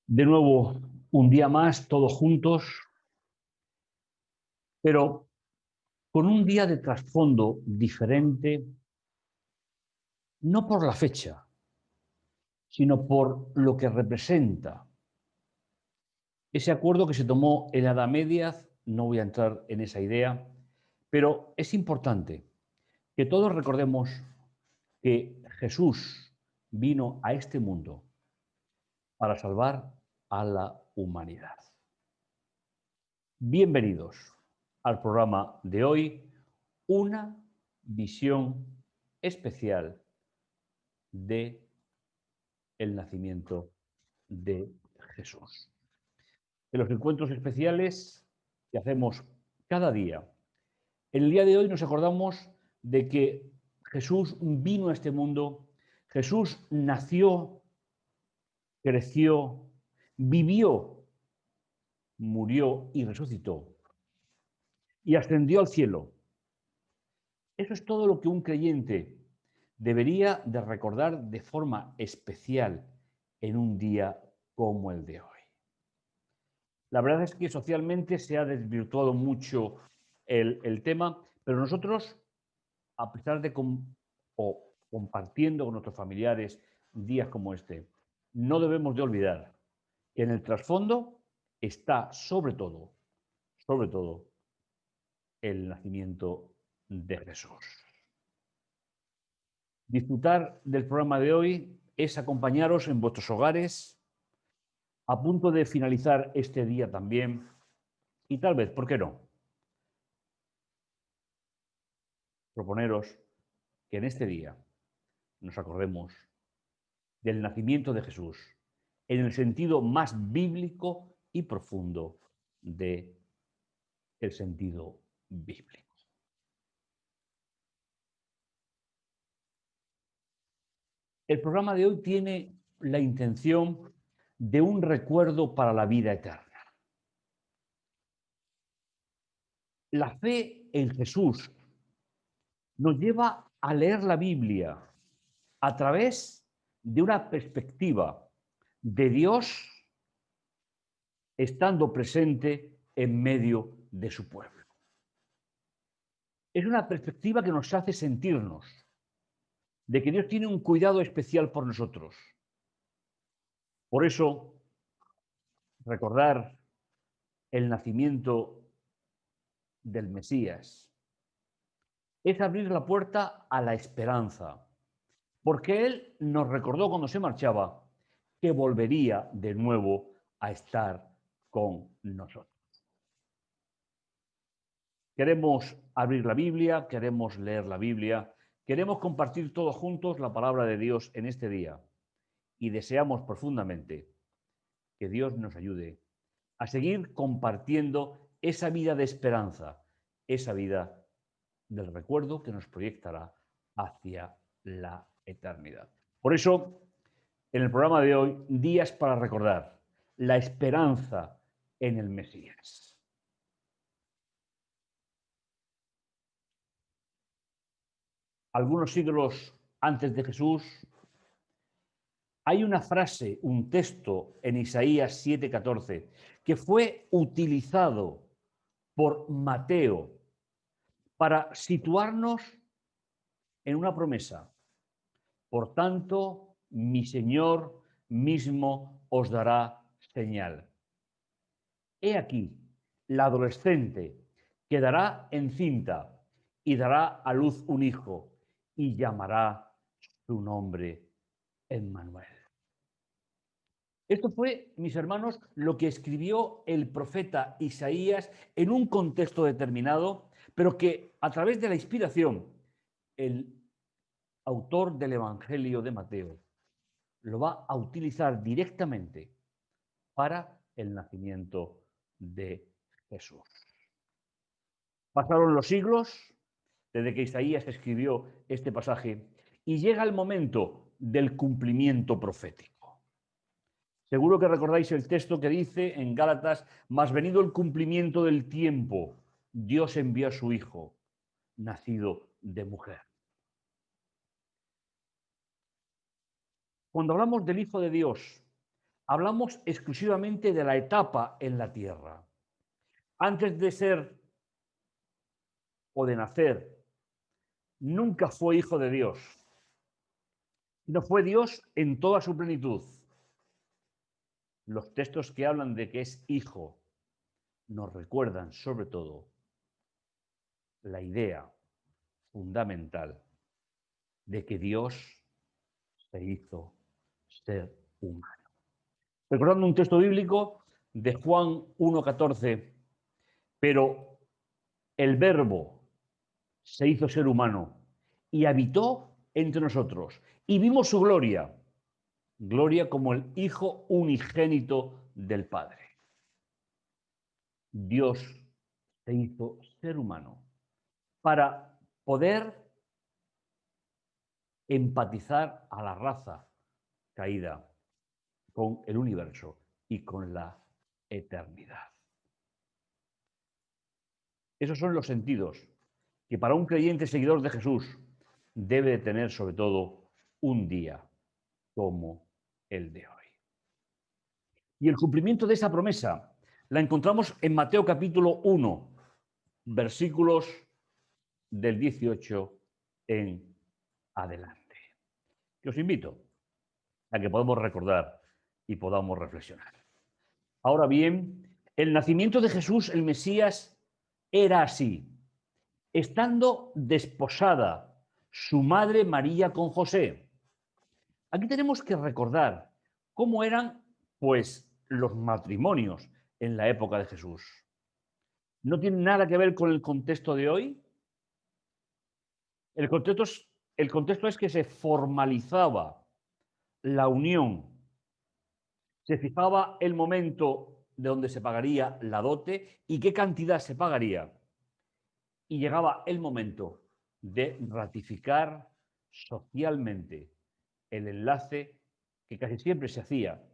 De nuevo, un día más, todos juntos, pero con un día de trasfondo diferente, no por la fecha, sino por lo que representa. Ese acuerdo que se tomó en la Edad Media, no voy a entrar en esa idea, pero es importante que todos recordemos que Jesús vino a este mundo para salvar a la humanidad. Bienvenidos al programa de hoy, una visión especial de el nacimiento de Jesús. En los encuentros especiales que hacemos cada día, en el día de hoy nos acordamos de que Jesús vino a este mundo, Jesús nació, creció, vivió, murió y resucitó y ascendió al cielo. Eso es todo lo que un creyente debería de recordar de forma especial en un día como el de hoy. La verdad es que socialmente se ha desvirtuado mucho el tema, pero nosotros, a pesar de compartiendo con nuestros familiares días como este, no debemos de olvidar que en el trasfondo está sobre todo, el nacimiento de Jesús. Disfrutar del programa de hoy es acompañaros en vuestros hogares, a punto de finalizar este día también, y tal vez, ¿por qué no?, proponeros que en este día nos acordemos del nacimiento de Jesús en el sentido más bíblico y profundo del sentido bíblico. El programa de hoy tiene la intención de un recuerdo para la vida eterna. La fe en Jesús nos lleva a leer la Biblia a través de una perspectiva de Dios estando presente en medio de su pueblo. Es una perspectiva que nos hace sentirnos de que Dios tiene un cuidado especial por nosotros. Por eso, recordar el nacimiento del Mesías es abrir la puerta a la esperanza, porque Él nos recordó cuando se marchaba que volvería de nuevo a estar con nosotros. Queremos abrir la Biblia, queremos leer la Biblia, queremos compartir todos juntos la palabra de Dios en este día y deseamos profundamente que Dios nos ayude a seguir compartiendo esa vida de esperanza, esa vida del recuerdo que nos proyectará hacia la eternidad. Por eso, en el programa de hoy, días para recordar la esperanza en el Mesías. Algunos siglos antes de Jesús, hay una frase, un texto en Isaías 7:14, que fue utilizado por Mateo para situarnos en una promesa. Por tanto, mi Señor mismo os dará señal. He aquí, la adolescente quedará encinta y dará a luz un hijo y llamará su nombre Emmanuel. Esto fue, mis hermanos, lo que escribió el profeta Isaías en un contexto determinado, pero que a través de la inspiración, el autor del Evangelio de Mateo lo va a utilizar directamente para el nacimiento de Jesús. Pasaron los siglos desde que Isaías escribió este pasaje y llega el momento del cumplimiento profético. Seguro que recordáis el texto que dice en Gálatas: mas venido el cumplimiento del tiempo, Dios envió a su Hijo, nacido de mujer. Cuando hablamos del Hijo de Dios, hablamos exclusivamente de la etapa en la tierra. Antes de ser o de nacer, nunca fue hijo de Dios. No fue Dios en toda su plenitud. Los textos que hablan de que es hijo nos recuerdan sobre todo la idea fundamental de que Dios se hizo ser humano. Recordando un texto bíblico de Juan 1:14, pero el Verbo se hizo ser humano y habitó entre nosotros y vimos su gloria, gloria como el Hijo unigénito del Padre. Dios se hizo ser humano para poder empatizar a la raza caída con el universo y con la eternidad. Esos son los sentidos que para un creyente seguidor de Jesús debe de tener sobre todo un día como el de hoy. Y el cumplimiento de esa promesa la encontramos en Mateo capítulo 1, versículos del 18 en adelante. Que os invito a que podamos recordar y podamos reflexionar. Ahora bien, el nacimiento de Jesús, el Mesías, era así. Estando desposada su madre María con José. Aquí tenemos que recordar cómo eran, pues, los matrimonios en la época de Jesús. ¿No tiene nada que ver con el contexto de hoy? El contexto es que se formalizaba la unión, se fijaba el momento de donde se pagaría la dote y qué cantidad se pagaría. Y llegaba el momento de ratificar socialmente el enlace que casi siempre se hacía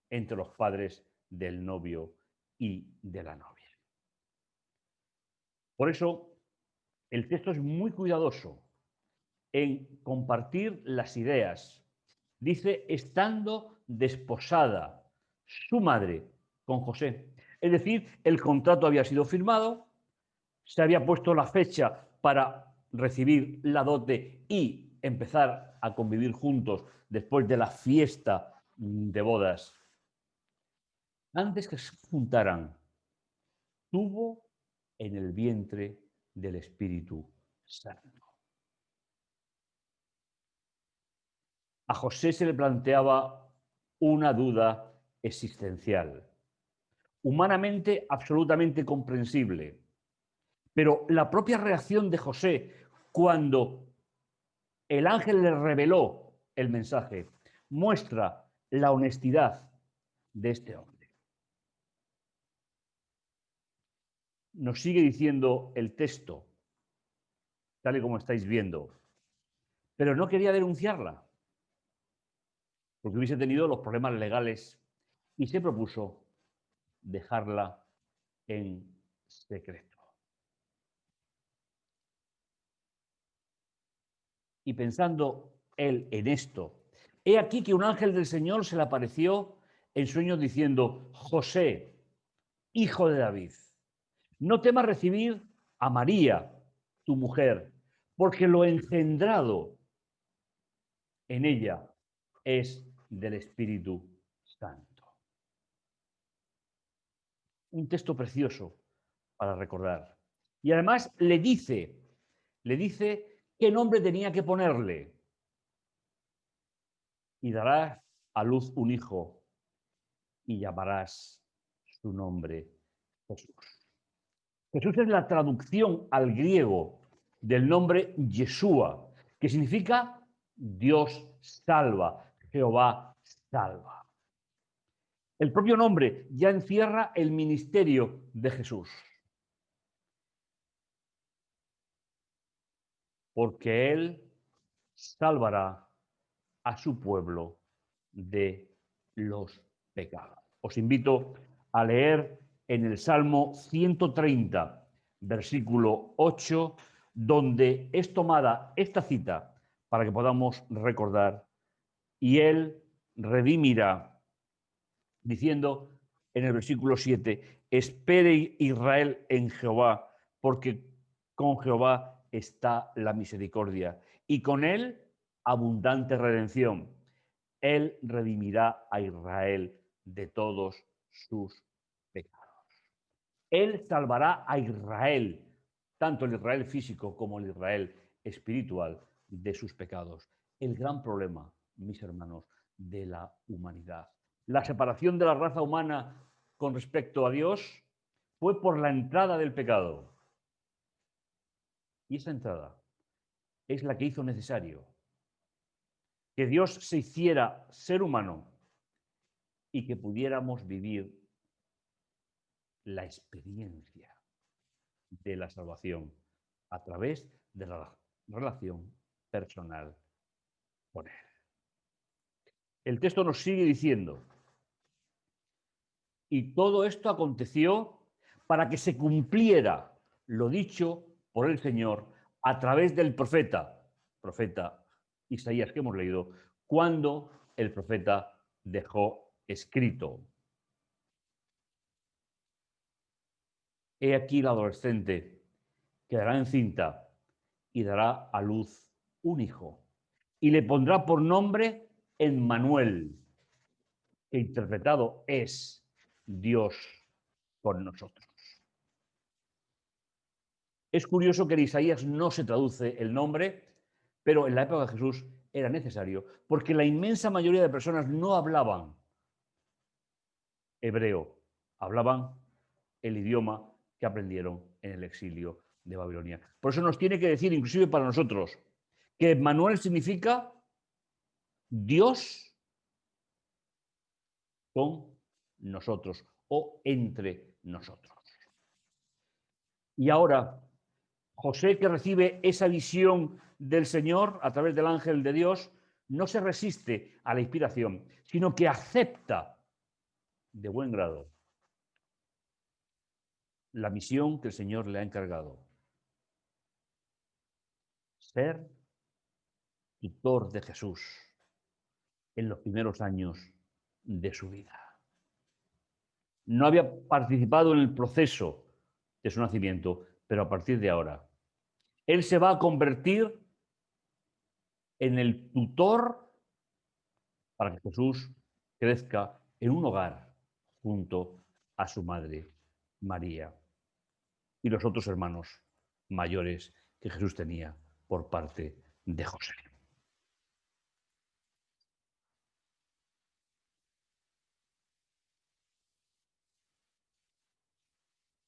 entre los padres del novio y de la novia. Por eso, el texto es muy cuidadoso en compartir las ideas. Dice, estando desposada su madre con José. Es decir, el contrato había sido firmado, se había puesto la fecha para recibir la dote y empezar a convivir juntos después de la fiesta de bodas. Antes que se juntaran, tuvo en el vientre del Espíritu Santo. A José se le planteaba una duda existencial, humanamente absolutamente comprensible, pero la propia reacción de José cuando el ángel le reveló el mensaje muestra la honestidad de este hombre. Nos sigue diciendo el texto, tal y como estáis viendo, pero no quería denunciarla, porque hubiese tenido los problemas legales y se propuso dejarla en secreto. Y pensando él en esto, he aquí que un ángel del Señor se le apareció en sueños diciendo, José, hijo de David, no temas recibir a María, tu mujer, porque lo engendrado en ella es del Espíritu Santo. Un texto precioso para recordar. Y además le dice qué nombre tenía que ponerle. Y darás a luz un hijo y llamarás su nombre Jesús. Jesús es la traducción al griego del nombre Yeshua, que significa Dios salva, Jehová salva. El propio nombre ya encierra el ministerio de Jesús. porque Él salvará a su pueblo de los pecados. Os invito a leer en el Salmo 130, versículo 8, donde es tomada esta cita para que podamos recordar, y Él redimirá, diciendo en el versículo 7, espere Israel en Jehová, porque con Jehová está la misericordia, y con Él abundante redención. Él redimirá a Israel de todos sus pecados. Él salvará a Israel, tanto el Israel físico como el Israel espiritual, de sus pecados. El gran problema, mis hermanos, de la humanidad. La separación de la raza humana con respecto a Dios fue por la entrada del pecado. Y esa entrada es la que hizo necesario que Dios se hiciera ser humano y que pudiéramos vivir la experiencia de la salvación a través de la relación personal con Él. El texto nos sigue diciendo, y todo esto aconteció para que se cumpliera lo dicho por el Señor a través del profeta Isaías que hemos leído, cuando el profeta dejó escrito: he aquí la adolescente quedará encinta y dará a luz un hijo, y le pondrá por nombre Emmanuel, que interpretado es Dios con nosotros. Es curioso que en Isaías no se traduce el nombre, pero en la época de Jesús era necesario, porque la inmensa mayoría de personas no hablaban hebreo, hablaban el idioma que aprendieron en el exilio de Babilonia. Por eso nos tiene que decir, inclusive para nosotros, que Emmanuel significa Dios con nosotros o entre nosotros. Y ahora, José, que recibe esa visión del Señor a través del ángel de Dios, no se resiste a la inspiración, sino que acepta de buen grado la misión que el Señor le ha encargado: ser tutor de Jesús en los primeros años de su vida. No había participado en el proceso de su nacimiento, pero a partir de ahora, él se va a convertir en el tutor para que Jesús crezca en un hogar junto a su madre María y los otros hermanos mayores que Jesús tenía por parte de José.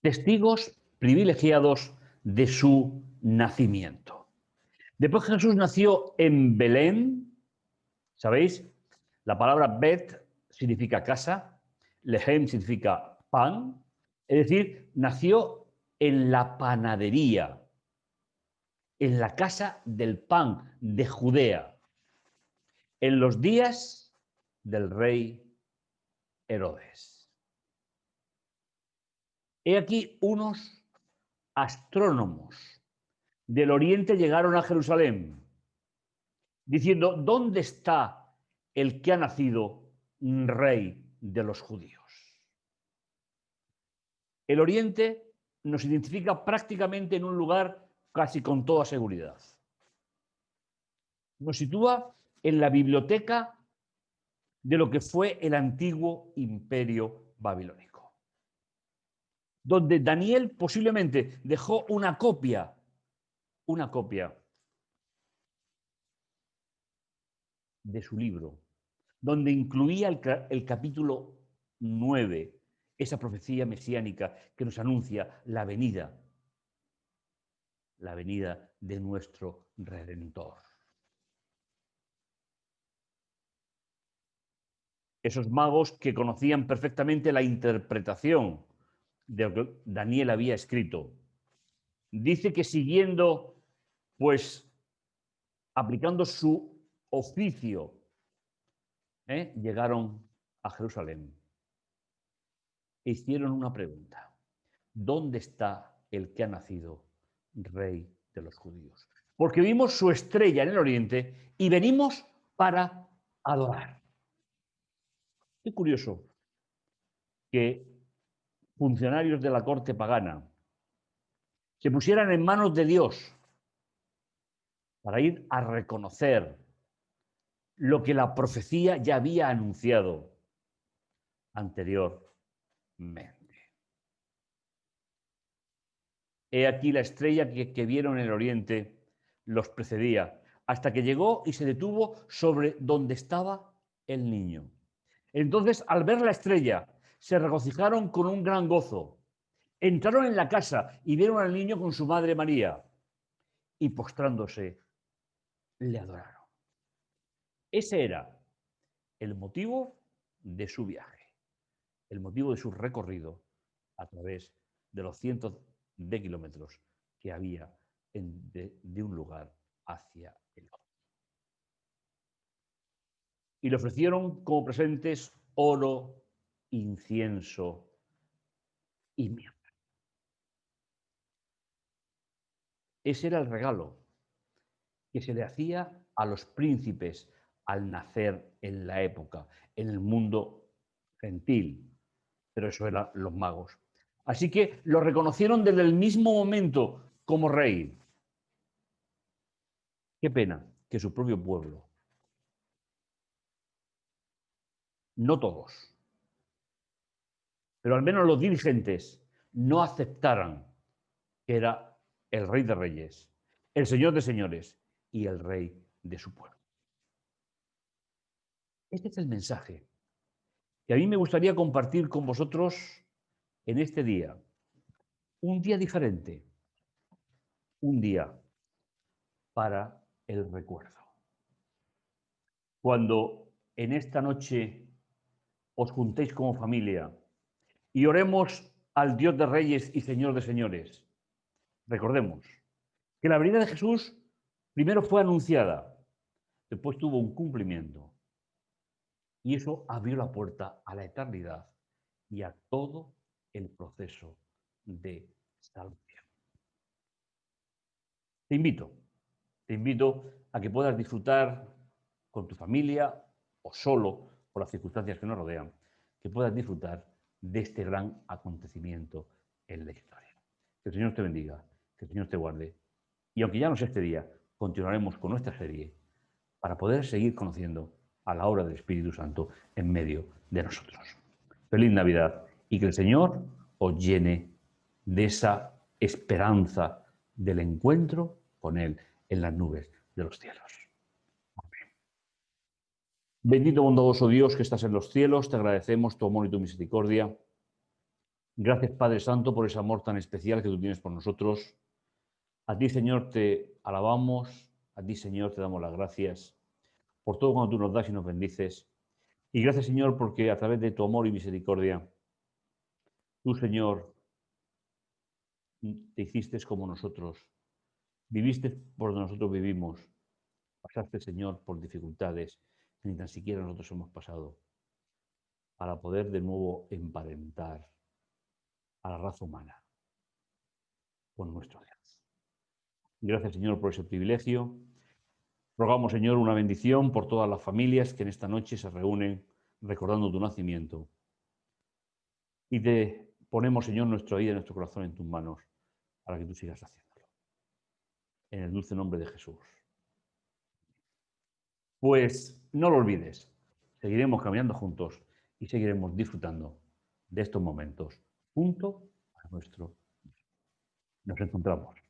Testigos privilegiados de su nacimiento. Después que Jesús nació en Belén, ¿sabéis? La palabra Bet significa casa, Lehem significa pan, es decir, nació en la panadería, en la casa del pan de Judea, en los días del rey Herodes. He aquí unos astrónomos del oriente llegaron a Jerusalén, diciendo: ¿dónde está el que ha nacido rey de los judíos? El oriente nos identifica prácticamente en un lugar casi con toda seguridad. Nos sitúa en la biblioteca de lo que fue el antiguo imperio babilónico, donde Daniel posiblemente dejó una copia de su libro, donde incluía el capítulo 9, esa profecía mesiánica que nos anuncia la venida de nuestro Redentor. Esos magos que conocían perfectamente la interpretación de lo que Daniel había escrito. Dice que siguiendo pues aplicando su oficio, llegaron a Jerusalén e hicieron una pregunta. ¿Dónde está el que ha nacido Rey de los judíos? Porque vimos su estrella en el oriente y venimos para adorar. Qué curioso que funcionarios de la corte pagana se pusieran en manos de Dios para ir a reconocer lo que la profecía ya había anunciado anteriormente. He aquí la estrella que vieron en el oriente los precedía, hasta que llegó y se detuvo sobre donde estaba el niño. Entonces, al ver la estrella, se regocijaron con un gran gozo. Entraron en la casa y vieron al niño con su madre María, y postrándose, le adoraron. Ese era el motivo de su viaje, el motivo de su recorrido a través de los cientos de kilómetros que había de un lugar hacia el otro. Y le ofrecieron como presentes oro, incienso y mirra. Ese era el regalo que se le hacía a los príncipes al nacer en la época, en el mundo gentil. Pero eso eran los magos. Así que lo reconocieron desde el mismo momento como rey. Qué pena que su propio pueblo, no todos, pero al menos los dirigentes, no aceptaran que era el rey de reyes, el señor de señores y el rey de su pueblo. Este es el mensaje que a mí me gustaría compartir con vosotros en este día. Un día diferente, un día para el recuerdo. Cuando en esta noche os juntéis como familia y oremos al Dios de reyes y Señor de señores, recordemos que la venida de Jesús primero fue anunciada, después tuvo un cumplimiento y eso abrió la puerta a la eternidad y a todo el proceso de salvación. Te invito a que puedas disfrutar con tu familia o solo por las circunstancias que nos rodean, que puedas disfrutar de este gran acontecimiento en la historia. Que el Señor te bendiga, que el Señor te guarde. Y aunque ya no sea este día, continuaremos con nuestra serie para poder seguir conociendo a la obra del Espíritu Santo en medio de nosotros. Feliz Navidad y que el Señor os llene de esa esperanza del encuentro con Él en las nubes de los cielos. Amén. Bendito bondadoso Dios que estás en los cielos, te agradecemos tu amor y tu misericordia. Gracias, Padre Santo, por ese amor tan especial que tú tienes por nosotros. A ti, Señor, te alabamos, a ti, Señor, te damos las gracias por todo cuando tú nos das y nos bendices. Y gracias, Señor, porque a través de tu amor y misericordia, tú, Señor, te hiciste como nosotros, viviste por donde nosotros vivimos, pasaste, Señor, por dificultades que ni tan siquiera nosotros hemos pasado, para poder de nuevo emparentar a la raza humana con nuestro Dios. Gracias, Señor, por ese privilegio. Rogamos, Señor, una bendición por todas las familias que en esta noche se reúnen recordando tu nacimiento. Y te ponemos, Señor, nuestra vida y nuestro corazón en tus manos para que tú sigas haciéndolo. En el dulce nombre de Jesús. Pues no lo olvides, seguiremos caminando juntos y seguiremos disfrutando de estos momentos junto a nuestro Dios. Nos encontramos.